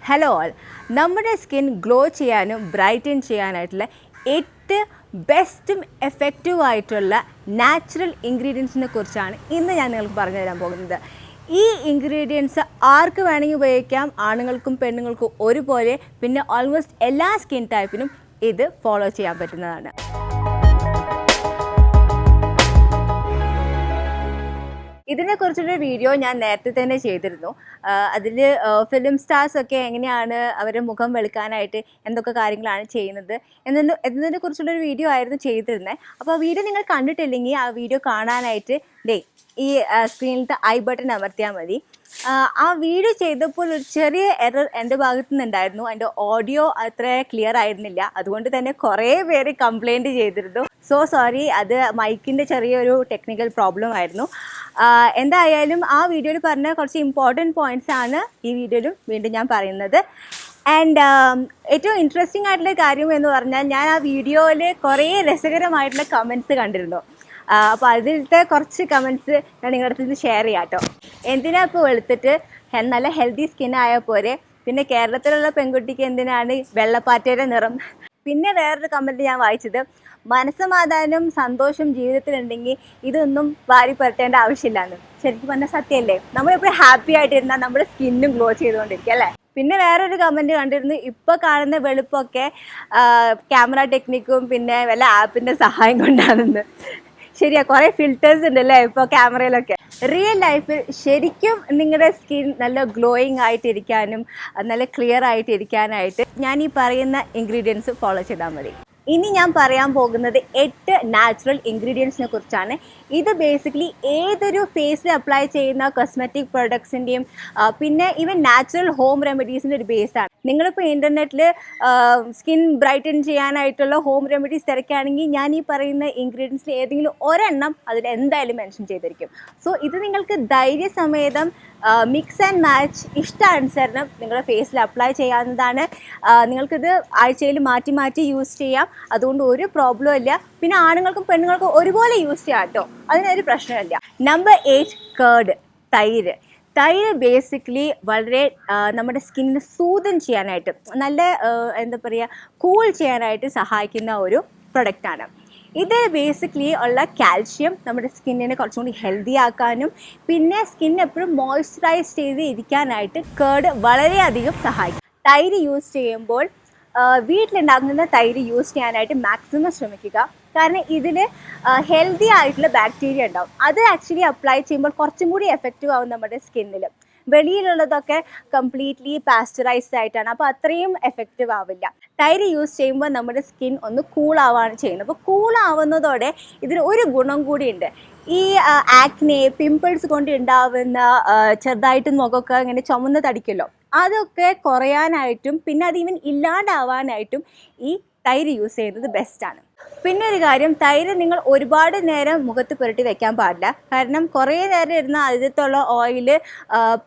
Hello all, നമ്മുടെ skin glow ചെയ്യാനും brighten ചെയ്യാനായിട്ടുള്ള 8 ബെസ്റ്റും എഫക്റ്റീവായിട്ടുള്ള നാച്ചുറൽ ഇൻഗ്രീഡിയൻസിനെ കുറിച്ചാണ് ഇന്ന് ഞാൻ നിങ്ങൾക്ക് പറഞ്ഞു തരാൻ പോകുന്നത്. ഈ ഇൻഗ്രീഡിയൻസ് ആർക്ക് വേണമെങ്കിൽ ഉപയോഗിക്കാം, ആണുങ്ങൾക്കും പെണ്ണുങ്ങൾക്കും ഒരുപോലെ. പിന്നെ ഓൾമോസ്റ്റ് എല്ലാ സ്കിൻ ടൈപ്പിനും ഇത് ഫോളോ ചെയ്യാൻ പറ്റുന്നതാണ്. ഇതിനെക്കുറിച്ചൊരു വീഡിയോ ഞാൻ നേരത്തെ തന്നെ ചെയ്തിരുന്നു. അതിൽ ഫിലിം സ്റ്റാർസൊക്കെ എങ്ങനെയാണ് അവരുടെ മുഖം വെളുക്കാനായിട്ട് എന്തൊക്കെ കാര്യങ്ങളാണ് ചെയ്യുന്നത് എന്നതിനെ കുറിച്ചുള്ളൊരു വീഡിയോ ആയിരുന്നു ചെയ്തിരുന്നത്. അപ്പോൾ ആ വീഡിയോ നിങ്ങൾ കണ്ടിട്ടില്ലെങ്കിൽ ആ വീഡിയോ കാണാനായിട്ട് ഈ സ്ക്രീനിലത്തെ ഐ ബട്ടൺ അമർത്തിയാൽ മതി. ആ വീഡിയോ ചെയ്തപ്പോൾ ഒരു ചെറിയ എറർ എൻ്റെ ഭാഗത്തു നിന്നുണ്ടായിരുന്നു. എൻ്റെ ഓഡിയോ അത്ര ക്ലിയർ ആയിരുന്നില്ല. അതുകൊണ്ട് തന്നെ കുറേ പേര് കംപ്ലൈൻറ്റ് ചെയ്തിരുന്നു. സോ സോറി, അത് മൈക്കിൻ്റെ ചെറിയൊരു ടെക്നിക്കൽ പ്രോബ്ലം ആയിരുന്നു. എന്തായാലും ആ വീഡിയോയിൽ പറഞ്ഞ കുറച്ച് ഇമ്പോർട്ടൻറ്റ് പോയിൻറ്റ്സ് ആണ് ഈ വീഡിയോയിലും വീണ്ടും ഞാൻ പറയുന്നത്. ആൻഡ് ഏറ്റവും ഇൻട്രസ്റ്റിംഗ് ആയിട്ടുള്ള കാര്യം എന്ന് പറഞ്ഞാൽ, ഞാൻ ആ വീഡിയോയിൽ കുറേ രസകരമായിട്ടുള്ള കമൻറ്റ്സ് കണ്ടിരുന്നു. അപ്പോൾ അതിലത്തെ കുറച്ച് കമൻറ്റ്സ് ഞാൻ നിങ്ങളുടെ അടുത്ത് നിന്ന് ഷെയർ ചെയ്യാം കേട്ടോ. എന്തിനാ ഇപ്പോൾ വെളുത്തിട്ട് നല്ല ഹെൽത്തി സ്കിൻ ആയ പോരെ, പിന്നെ കേരളത്തിലുള്ള പെൺകുട്ടിക്ക് എന്തിനാണ് വെള്ളപ്പാറ്റയുടെ നിറം. പിന്നെ വേറൊരു കമൻറ്റ് ഞാൻ വായിച്ചത്, മനസ്സമാധാനം സന്തോഷം ജീവിതത്തിലുണ്ടെങ്കിൽ ഇതൊന്നും വാരി പുരട്ടേണ്ട ആവശ്യമില്ലാന്ന്. ശരിക്കും പറഞ്ഞാൽ സത്യമല്ലേ? നമ്മളെപ്പോഴും ഹാപ്പി ആയിട്ടിരുന്നാൽ നമ്മുടെ സ്കിന്നും ഗ്ലോ ചെയ്തുകൊണ്ടിരിക്കും അല്ലേ. പിന്നെ വേറൊരു കമൻറ്റ് കണ്ടിരുന്നു, ഇപ്പോൾ കാണുന്ന വെളുപ്പൊക്കെ ക്യാമറ ടെക്നിക്കും പിന്നെ വല്ല ആപ്പിൻ്റെ സഹായം കൊണ്ടാണെന്ന്. ശരിയാ, കുറേ ഫിൽറ്റേഴ്സ് ഉണ്ടല്ലേ ഇപ്പോൾ ക്യാമറയിലൊക്കെ. റിയൽ ലൈഫിൽ ശരിക്കും നിങ്ങളുടെ സ്കിൻ നല്ല ഗ്ലോയിങ് ആയിട്ടിരിക്കാനും നല്ല ക്ലിയർ ആയിട്ടിരിക്കാനായിട്ട് ഞാൻ ഈ പറയുന്ന ഇൻഗ്രീഡിയൻസ് ഫോളോ ചെയ്താൽ മതി. ഇനി ഞാൻ പറയാൻ പോകുന്നത് 8 നാച്ചുറൽ ഇൻഗ്രീഡിയൻസിനെ കുറിച്ചാണ്. ഇത് ബേസിക്കലി ഏതൊരു ഫേസിൽ അപ്ലൈ ചെയ്യുന്ന കോസ്മെറ്റിക് പ്രൊഡക്ട്സിൻ്റെയും പിന്നെ ഈവൻ നാച്ചുറൽ ഹോം റെമഡീസിൻ്റെ ഒരു ബേസാണ്. നിങ്ങളിപ്പോൾ ഇൻ്റർനെറ്റിൽ സ്കിൻ ബ്രൈറ്റൻ ചെയ്യാനായിട്ടുള്ള ഹോം റെമഡീസ് തിരക്കുകയാണെങ്കിൽ ഞാൻ ഈ പറയുന്ന ഇൻഗ്രീഡിയൻസിൽ ഏതെങ്കിലും ഒരെണ്ണം അതിൽ എന്തായാലും മെൻഷൻ ചെയ്തിരിക്കും. സോ ഇത് നിങ്ങൾക്ക് ധൈര്യസമേതം മിക്സ് ആൻഡ് മാച്ച് ഇഷ്ടാനുസരണം നിങ്ങളുടെ ഫേസിൽ അപ്ലൈ ചെയ്യാവുന്നതാണ്. നിങ്ങൾക്കിത് ആഴ്ചയിൽ മാറ്റി മാറ്റി യൂസ് ചെയ്യാം. അതുകൊണ്ട് ഒരു പ്രോബ്ലം ഇല്ല. പിന്നെ ആണുങ്ങൾക്കും പെണ്ണുങ്ങൾക്കും ഒരുപോലെ യൂസ് ചെയ്യാം കേട്ടോ, അതിനൊരു പ്രശ്നമില്ല. നമ്പർ 8, കേർഡ്, തൈര്. തൈര് ബേസിക്കലി വളരെ നമ്മുടെ സ്കിന്നിനെ സൂതൻ ചെയ്യാനായിട്ട്, നല്ല എന്താ പറയുക, കൂൾ ചെയ്യാനായിട്ട് സഹായിക്കുന്ന ഒരു പ്രൊഡക്റ്റാണ്. ഇത് ബേസിക്കലി ഉള്ള കാൽഷ്യം നമ്മുടെ സ്കിന്നിനെ കുറച്ചും കൂടി ഹെൽത്തി ആക്കാനും പിന്നെ സ്കിൻ എപ്പോഴും മോയ്സ്ചറൈസ് ചെയ്ത് ഇരിക്കാനായിട്ട് കേർഡ് വളരെയധികം സഹായിക്കും. തൈര് യൂസ് ചെയ്യുമ്പോൾ വീട്ടിലുണ്ടാകുന്ന തൈര് യൂസ് ചെയ്യാനായിട്ട് മാക്സിമം ശ്രമിക്കുക. കാരണം ഇതിൽ ഹെൽത്തി ആയിട്ടുള്ള ബാക്ടീരിയ ഉണ്ടാവും. അത് ആക്ച്വലി അപ്ലൈ ചെയ്യുമ്പോൾ കുറച്ചും കൂടി എഫക്റ്റീവ് ആവും നമ്മുടെ സ്കിന്നിൽ. വെളിയിലുള്ളതൊക്കെ കംപ്ലീറ്റ്ലി പാസ്ചറൈസ്ഡ് ആയിട്ടാണ്, അപ്പോൾ അത്രയും എഫക്റ്റീവ് ആവില്ല. തൈര് യൂസ് ചെയ്യുമ്പോൾ നമ്മുടെ സ്കിൻ ഒന്ന് കൂളാവാണ് ചെയ്യുന്നത്. അപ്പോൾ കൂളാവുന്നതോടെ ഇതിന് ഒരു ഗുണം കൂടിയുണ്ട്. ഈ ആക്നെ, പിമ്പിൾസ് കൊണ്ട് ഉണ്ടാവുന്ന ചെറുതായിട്ട് മുഖമൊക്കെ ഇങ്ങനെ ചുമന്ന് തടിക്കുമല്ലോ, അതൊക്കെ കുറയാനായിട്ടും പിന്നെ അത് ഈവൻ ഇല്ലാണ്ടാവാനായിട്ടും ഈ തൈര് യൂസ് ചെയ്യുന്നത് ബെസ്റ്റാണ്. പിന്നെ ഒരു കാര്യം, തൈര് നിങ്ങൾ ഒരുപാട് നേരം മുഖത്ത് പുരട്ടി വെക്കാൻ പാടില്ല. കാരണം കുറേ നേരം ഇരുന്ന അതിലത്തുള്ള ഓയിൽ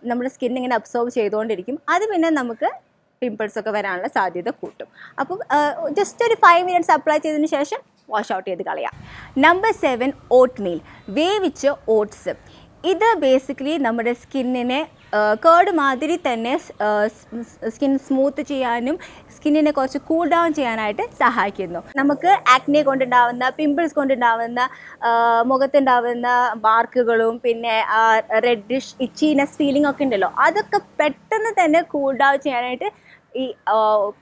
നമ്മുടെ സ്കിൻ ഇങ്ങനെ അബ്സോർബ് ചെയ്തുകൊണ്ടിരിക്കും. അത് പിന്നെ നമുക്ക് പിമ്പിൾസൊക്കെ വരാനുള്ള സാധ്യത കൂട്ടും. അപ്പം ജസ്റ്റ് ഒരു 5 മിനിറ്റ്സ് അപ്ലൈ ചെയ്തതിന് ശേഷം വാഷ് ഔട്ട് ചെയ്ത് കളയാം. നമ്പർ 7, ഓട്ട് മീൽ, വേവിച്ച ഓട്സ്. ഇത് ബേസിക്കലി നമ്മുടെ സ്കിന്നിനെ കേർഡ് മാതിരി തന്നെ സ്കിൻ സ്മൂത്ത് ചെയ്യാനും സ്കിന്നിനെ കുറച്ച് കൂൾ ഡൗൺ ചെയ്യാനായിട്ട് സഹായിക്കുന്നു. നമുക്ക് ആക്നെ കൊണ്ടുണ്ടാവുന്ന, പിമ്പിൾസ് കൊണ്ടുണ്ടാവുന്ന, മുഖത്തുണ്ടാവുന്ന മാർക്കുകളും പിന്നെ റെഡിഷ് ഇച്ചീനെസ് ഫീലിംഗ് ഒക്കെ ഉണ്ടല്ലോ, അതൊക്കെ പെട്ടെന്ന് തന്നെ കൂൾ ഡൗൺ ചെയ്യാനായിട്ട് ഈ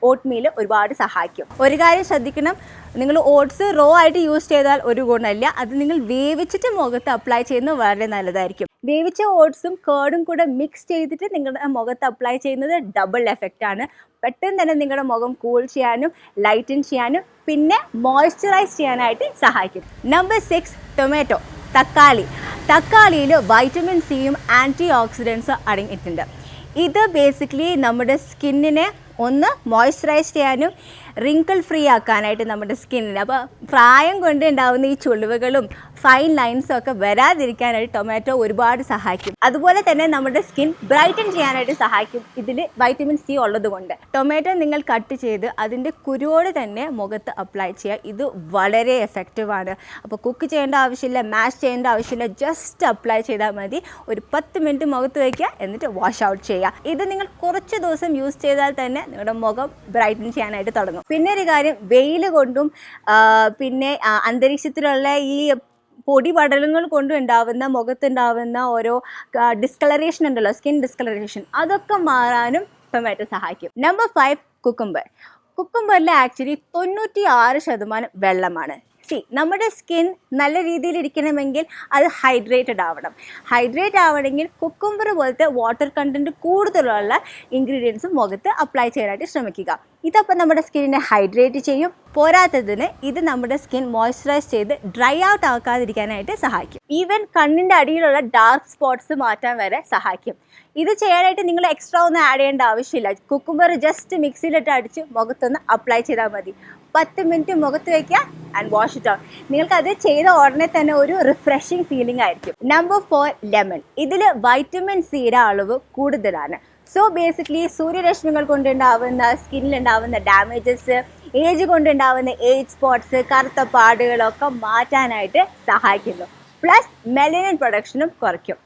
ഓട്ട് മീൽ ഒരുപാട് സഹായിക്കും. ഒരു കാര്യം ശ്രദ്ധിക്കണം, നിങ്ങൾ ഓട്സ് റോ ആയിട്ട് യൂസ് ചെയ്താൽ ഒരു ഗുണമില്ല. അത് നിങ്ങൾ വേവിച്ചിട്ട് മുഖത്ത് അപ്ലൈ ചെയ്യുന്നത് വളരെ നല്ലതായിരിക്കും. വേവിച്ച ഓട്സും കേർഡും കൂടെ മിക്സ് ചെയ്തിട്ട് നിങ്ങളുടെ മുഖത്ത് അപ്ലൈ ചെയ്യുന്നത് ഡബിൾ എഫക്റ്റാണ്. പെട്ടെന്ന് തന്നെ നിങ്ങളുടെ മുഖം കൂൾ ചെയ്യാനും ലൈറ്റൻ ചെയ്യാനും പിന്നെ മോയ്സ്ചറൈസ് ചെയ്യാനായിട്ട് സഹായിക്കും. നമ്പർ 6, ടൊമാറ്റോ, തക്കാളി. തക്കാളിയിൽ വൈറ്റമിൻ സിയും ആൻറ്റി ഓക്സിഡൻസും അടങ്ങിയിട്ടുണ്ട്. ഇത് ബേസിക്കലി നമ്മുടെ സ്കിന്നിനെ ഒന്ന് മോയ്സ്ചറൈസ് ചെയ്യാനും റിങ്കിൾ ഫ്രീ ആക്കാനായിട്ട് നമ്മുടെ സ്കിന്നിന്. അപ്പോൾ പ്രായം കൊണ്ട് ഉണ്ടാകുന്ന ഈ ചുളിവുകളും ഫൈൻ ലൈൻസും ഒക്കെ വരാതിരിക്കാനായിട്ട് ടൊമാറ്റോ ഒരുപാട് സഹായിക്കും. അതുപോലെ തന്നെ നമ്മുടെ സ്കിൻ ബ്രൈറ്റൻ ചെയ്യാനായിട്ട് സഹായിക്കും ഇതിൽ വൈറ്റമിൻ സി ഉള്ളത് കൊണ്ട്. ടൊമാറ്റോ നിങ്ങൾ കട്ട് ചെയ്ത് അതിൻ്റെ കുരുവോട് തന്നെ മുഖത്ത് അപ്ലൈ ചെയ്യുക. ഇത് വളരെ എഫക്റ്റീവാണ്. അപ്പോൾ കുക്ക് ചെയ്യേണ്ട ആവശ്യമില്ല, മാഷ് ചെയ്യേണ്ട ആവശ്യമില്ല, ജസ്റ്റ് അപ്ലൈ ചെയ്താൽ മതി. ഒരു 10 മിനിറ്റ് മുഖത്ത് വയ്ക്കുക, എന്നിട്ട് വാഷ് ഔട്ട് ചെയ്യുക. ഇത് നിങ്ങൾ കുറച്ച് ദിവസം യൂസ് ചെയ്താൽ തന്നെ നിങ്ങളുടെ മുഖം ബ്രൈറ്റൻ ചെയ്യാനായിട്ട് തുടങ്ങും. പിന്നെ ഒരു കാര്യം, വെയിൽ കൊണ്ടും പിന്നെ അന്തരീക്ഷത്തിലുള്ള ഈ പൊടി പടലങ്ങൾ കൊണ്ടും ഉണ്ടാവുന്ന മുഖത്തുണ്ടാവുന്ന ഓരോ ഡിസ്കളറേഷൻ ഉണ്ടല്ലോ, സ്കിൻ ഡിസ്കളറേഷൻ, അതൊക്കെ മാറാനും ടൊമാറ്റോ സഹായിക്കും. Number 5, cucumber. കുക്കുംബറിൽ ആക്ച്വലി 96% വെള്ളമാണ്. നമ്മുടെ സ്കിൻ നല്ല രീതിയിൽ ഇരിക്കണമെങ്കിൽ അത് ഹൈഡ്രേറ്റഡ് ആവണം. ഹൈഡ്രേറ്റ് ആവണമെങ്കിൽ കുക്കുംബർ പോലത്തെ വാട്ടർ കണ്ടൻറ്റ് കൂടുതലുള്ള ഇൻഗ്രീഡിയൻസും മുഖത്ത് അപ്ലൈ ചെയ്യാനായിട്ട് ശ്രമിക്കുക. ഇതപ്പോൾ നമ്മുടെ സ്കിന്നിനെ ഹൈഡ്രേറ്റ് ചെയ്യും. പോരാത്തതിന് ഇത് നമ്മുടെ സ്കിൻ മോയ്സ്ചറൈസ് ചെയ്ത് ഡ്രൈ ഔട്ട് ആക്കാതിരിക്കാനായിട്ട് സഹായിക്കും. ഈവൻ കണ്ണിൻ്റെ അടിയിലുള്ള ഡാർക്ക് സ്പോട്ട്സ് മാറ്റാൻ വരെ സഹായിക്കും. ഇത് ചെയ്യാനായിട്ട് നിങ്ങൾ എക്സ്ട്രാ ഒന്നും ആഡ് ചെയ്യേണ്ട ആവശ്യമില്ല. കുക്കുംബർ ജസ്റ്റ് മിക്സിയിലിട്ട് അടിച്ച് മുഖത്തൊന്ന് അപ്ലൈ ചെയ്താൽ മതി. 10 മിനിറ്റ് മുഖത്ത് വയ്ക്കുക ആൻഡ് വാഷ് ഇറ്റ് ഔട്ട്. നിങ്ങൾക്കത് ചെയ്ത ഉടനെ തന്നെ ഒരു റിഫ്രഷിങ് ഫീലിംഗ് ആയിരിക്കും. Number 4, lemon. ഇതിൽ വൈറ്റമിൻ സിയുടെ അളവ് കൂടുതലാണ്. സോ ബേസിക്കലി സൂര്യരശ്മികൾ കൊണ്ടുണ്ടാവുന്ന സ്കിന്നിലുണ്ടാവുന്ന ഡാമേജസ്, ഏജ് കൊണ്ടുണ്ടാവുന്ന ഏജ് സ്പോട്ട്സ്, കറുത്ത പാടുകളൊക്കെ മാറ്റാനായിട്ട് സഹായിക്കുന്നു. പ്ലസ് മെലനിൻ പ്രൊഡക്ഷനും കുറയ്ക്കും.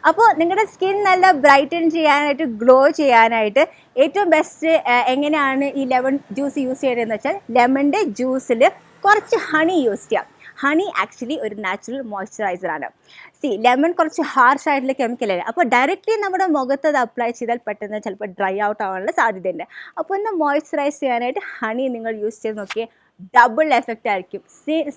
അപ്പോൾ നിങ്ങളുടെ സ്കിൻ നല്ല ബ്രൈറ്റൻ ചെയ്യാനായിട്ട്, ഗ്ലോ ചെയ്യാനായിട്ട് ഏറ്റവും ബെസ്റ്റ് എങ്ങനെയാണ് ഈ ലെമൺ ജ്യൂസ് യൂസ് ചെയ്യേണ്ടതെന്ന് വെച്ചാൽ, ലെമണിൻ്റെ ജ്യൂസിൽ കുറച്ച് ഹണി യൂസ് ചെയ്യാം. ഹണി ആക്ച്വലി ഒരു നാച്ചുറൽ മോയ്സ്ചറൈസറാണ്. ലെമൺ കുറച്ച് ഹാർഷ് ആയിട്ടുള്ള കെമിക്കലാണ്. അപ്പോൾ ഡയറക്റ്റ്ലി നമ്മുടെ മുഖത്ത് അത് അപ്ലൈ ചെയ്താൽ പെട്ടെന്ന് ചിലപ്പോൾ ഡ്രൈ ഔട്ട് ആവാനുള്ള സാധ്യതയുണ്ട്. അപ്പോൾ ഒന്ന് മോയ്സ്ചറൈസ് ചെയ്യാനായിട്ട് ഹണി നിങ്ങൾ യൂസ് ചെയ്ത് നോക്കിയേ, ഡബിൾ എഫക്റ്റ് ആയിരിക്കും.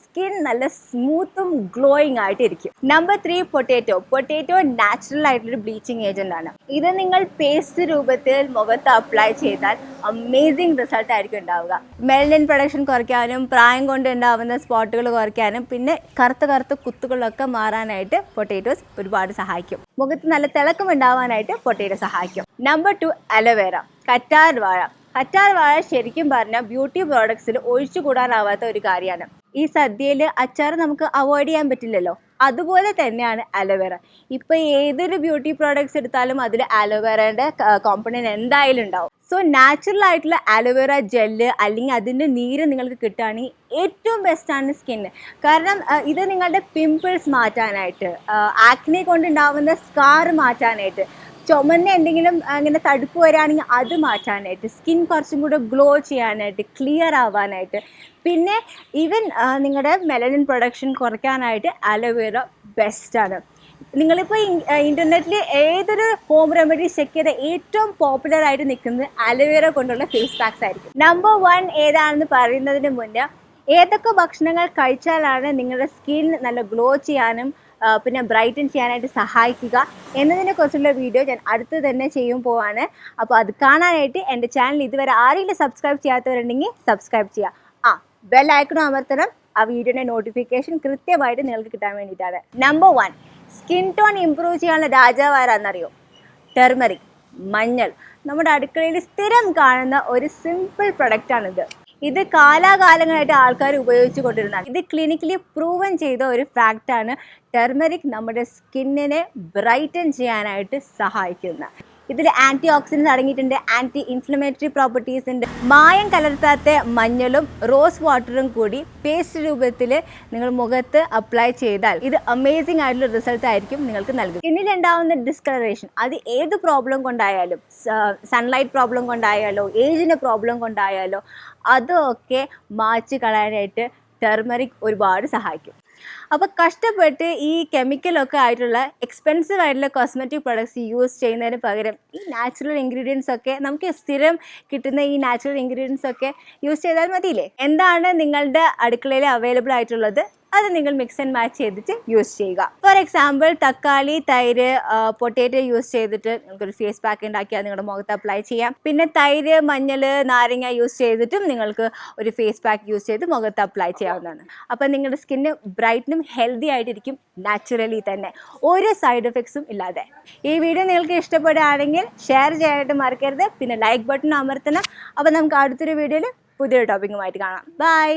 സ്കിൻ നല്ല സ്മൂത്തും ഗ്ലോയിങ് ആയിട്ട് ഇരിക്കും. Number 3, potato. പൊട്ടാറ്റോ നാച്ചുറൽ ആയിട്ടുള്ളൊരു ബ്ലീച്ചിങ് ഏജന്റ് ആണ്. ഇത് നിങ്ങൾ പേസ്റ്റ് രൂപത്തിൽ മുഖത്ത് അപ്ലൈ ചെയ്താൽ അമേസിങ് റിസൾട്ട് ആയിരിക്കും ഉണ്ടാവുക. മെലനിൻ പ്രൊഡക്ഷൻ കുറയ്ക്കാനും, പ്രായം കൊണ്ട് ഉണ്ടാവുന്ന സ്പോട്ടുകൾ കുറയ്ക്കാനും, പിന്നെ കറുത്ത കുത്തുകളൊക്കെ മാറാനായിട്ട് പൊട്ടാറ്റോസ് ഒരുപാട് സഹായിക്കും. മുഖത്ത് നല്ല തിളക്കം ഉണ്ടാവാനായിട്ട് പൊട്ടാറ്റോ സഹായിക്കും. Number 2, aloe vera. കറ്റാർ വാഴ. കറ്റാർ വാഴ ശരിക്കും പറഞ്ഞാൽ ബ്യൂട്ടി പ്രോഡക്ട്സിൽ ഒഴിച്ചുകൂടാനാവാത്ത ഒരു കാര്യമാണ്. ഈ സദ്യയിൽ അച്ചാർ നമുക്ക് അവോയ്ഡ് ചെയ്യാൻ പറ്റില്ലല്ലോ, അതുപോലെ തന്നെയാണ് അലോവേറ. ഇപ്പോൾ ഏതൊരു ബ്യൂട്ടി പ്രോഡക്ട്സ് എടുത്താലും അതിൽ അലോവേറയുടെ കോമ്പണൻറ്റ് എന്തായാലും ഉണ്ടാവും. സോ നാച്ചുറൽ ആയിട്ടുള്ള അലോവേറ ജെല്ല് അല്ലെങ്കിൽ അതിൻ്റെ നീര് നിങ്ങൾക്ക് കിട്ടുകയാണെങ്കിൽ ഏറ്റവും ബെസ്റ്റാണ് സ്കിന്ന്. കാരണം ഇത് നിങ്ങളുടെ പിമ്പിൾസ് മാറ്റാനായിട്ട്, ആക്നെ കൊണ്ടുണ്ടാവുന്ന സ്കാർ മാറ്റാനായിട്ട്, ചുമന്ന എന്തെങ്കിലും അങ്ങനെ തടുപ്പ് വരികയാണെങ്കിൽ അത് മാറ്റാനായിട്ട്, സ്കിൻ കുറച്ചും കൂടെ ഗ്ലോ ചെയ്യാനായിട്ട്, ക്ലിയർ ആവാനായിട്ട്, പിന്നെ ഈവൻ നിങ്ങളുടെ മെലനിൻ പ്രൊഡക്ഷൻ കുറയ്ക്കാനായിട്ട് അലോവേറ ബെസ്റ്റാണ്. നിങ്ങളിപ്പോൾ ഇൻ്റർനെറ്റിൽ ഏതൊരു ഹോം റെമഡി ചെക്ക് ചെയ്ത ഏറ്റവും പോപ്പുലർ ആയിട്ട് നിൽക്കുന്നത് അലോവേറ കൊണ്ടുള്ള ഫേസ് പാക്സ് ആയിരിക്കും. നമ്പർ 1 ഏതാണെന്ന് പറയുന്നതിന് മുന്നേ, ഏതൊക്കെ ഭക്ഷണങ്ങൾ കഴിച്ചാലാണ് നിങ്ങളുടെ സ്കിൻ നല്ല ഗ്ലോ ചെയ്യാനും പിന്നെ ബ്രൈറ്റൻ ചെയ്യാനായിട്ട് സഹായിക്കുക എന്നതിനെക്കുറിച്ചുള്ള വീഡിയോ ഞാൻ അടുത്ത് തന്നെ പോവാണ്. അപ്പോൾ അത് കാണാനായിട്ട് എൻ്റെ ചാനൽ ഇതുവരെ ആരെങ്കിലും സബ്സ്ക്രൈബ് ചെയ്യാത്തവരുണ്ടെങ്കിൽ സബ്സ്ക്രൈബ് ചെയ്യുക. ബെൽ ഐക്കണും അമർത്തണം. ആ വീഡിയോയുടെ നോട്ടിഫിക്കേഷൻ കൃത്യമായിട്ട് നിങ്ങൾക്ക് കിട്ടാൻ വേണ്ടിയിട്ടാണ്. നമ്പർ 1, സ്കിൻ ടോൺ ഇമ്പ്രൂവ് ചെയ്യാനുള്ള രാജാവാരാന്നറിയോ? ടെർമറിക്, മഞ്ഞൾ. നമ്മുടെ അടുക്കളയിൽ സ്ഥിരം കാണുന്ന ഒരു സിമ്പിൾ പ്രൊഡക്റ്റാണിത്. ഇത് കാലാകാലങ്ങളായിട്ട് ആൾക്കാർ ഉപയോഗിച്ചു കൊണ്ടിരുന്നതാണ്. ഇത് ക്ലിനിക്കലി പ്രൂവൻ ചെയ്ത ഒരു ഫാക്റ്റാണ്. ടെർമറിക് നമ്മുടെ സ്കിന്നിനെ ബ്രൈറ്റൻ ചെയ്യാനായിട്ട് സഹായിക്കുന്ന. ഇതിൽ ആൻറ്റി ഓക്സിഡൻസ് അടങ്ങിയിട്ടുണ്ട്, ആൻറ്റി ഇൻഫ്ലമേറ്ററി പ്രോപ്പർട്ടീസ് ഉണ്ട്. മായം കലർത്താത്ത മഞ്ഞളും റോസ് വാട്ടറും കൂടി പേസ്റ്റ് രൂപത്തിൽ നിങ്ങൾ മുഖത്ത് അപ്ലൈ ചെയ്താൽ ഇത് അമേസിംഗ് ആയിട്ടുള്ള റിസൾട്ട് ആയിരിക്കും നിങ്ങൾക്ക് നൽകുക. സ്കിന്നിലുണ്ടാവുന്ന ഡിസ്കളറേഷൻ അത് ഏത് പ്രോബ്ലം കൊണ്ടായാലും, സൺലൈറ്റ് പ്രോബ്ലം കൊണ്ടായാലോ, ഏജിൻ്റെ പ്രോബ്ലം കൊണ്ടായാലോ, അതൊക്കെ മാച്ച് കളയാനായിട്ട് ടെർമറിക് ഒരുപാട് സഹായിക്കും. അപ്പോൾ കഷ്ടപ്പെട്ട് ഈ കെമിക്കലൊക്കെ ആയിട്ടുള്ള എക്സ്പെൻസീവ് ആയിട്ടുള്ള കോസ്മെറ്റിക് പ്രൊഡക്ട്സ് യൂസ് ചെയ്യുന്നതിന് പകരം ഈ നാച്ചുറൽ ഇൻഗ്രീഡിയൻസ് ഒക്കെ നമുക്ക് സ്ഥിരം കിട്ടുന്ന ഈ നാച്ചുറൽ ഇൻഗ്രീഡിയൻസ് ഒക്കെ യൂസ് ചെയ്താൽ മതിയില്ലേ? എന്താണ് നിങ്ങളുടെ അടുക്കളയിൽ അവൈലബിൾ ആയിട്ടുള്ളത് അത് നിങ്ങൾ മിക്സ് ആൻഡ് മാച്ച് ചെയ്തിട്ട് യൂസ് ചെയ്യുക. ഫോർ എക്സാമ്പിൾ തക്കാളി, തൈര്, പൊട്ടാറ്റോ യൂസ് ചെയ്തിട്ട് നിങ്ങൾക്കൊരു ഫേസ് പാക്ക് ഉണ്ടാക്കി അത് നിങ്ങളുടെ മുഖത്ത് അപ്ലൈ ചെയ്യാം. പിന്നെ തൈര്, മഞ്ഞൾ, നാരങ്ങ യൂസ് ചെയ്തിട്ടും നിങ്ങൾക്ക് ഒരു ഫേസ് പാക്ക് യൂസ് ചെയ്ത് മുഖത്ത് അപ്ലൈ ചെയ്യാവുന്നതാണ്. അപ്പോൾ നിങ്ങളുടെ സ്കിന്ന് ബ്രൈറ്റനും ഹെൽത്തി ആയിട്ടിരിക്കും, നാച്ചുറലി തന്നെ, ഒരു സൈഡ് എഫക്ട്സും ഇല്ലാതെ. ഈ വീഡിയോ നിങ്ങൾക്ക് ഇഷ്ടപ്പെടുകയാണെങ്കിൽ ഷെയർ ചെയ്യാനായിട്ട് മറക്കരുത്. പിന്നെ ലൈക്ക് ബട്ടൺ അമർത്തണം. അപ്പോൾ നമുക്ക് അടുത്തൊരു വീഡിയോയിൽ പുതിയൊരു ടോപ്പിക്കുമായിട്ട് കാണാം. ബൈ.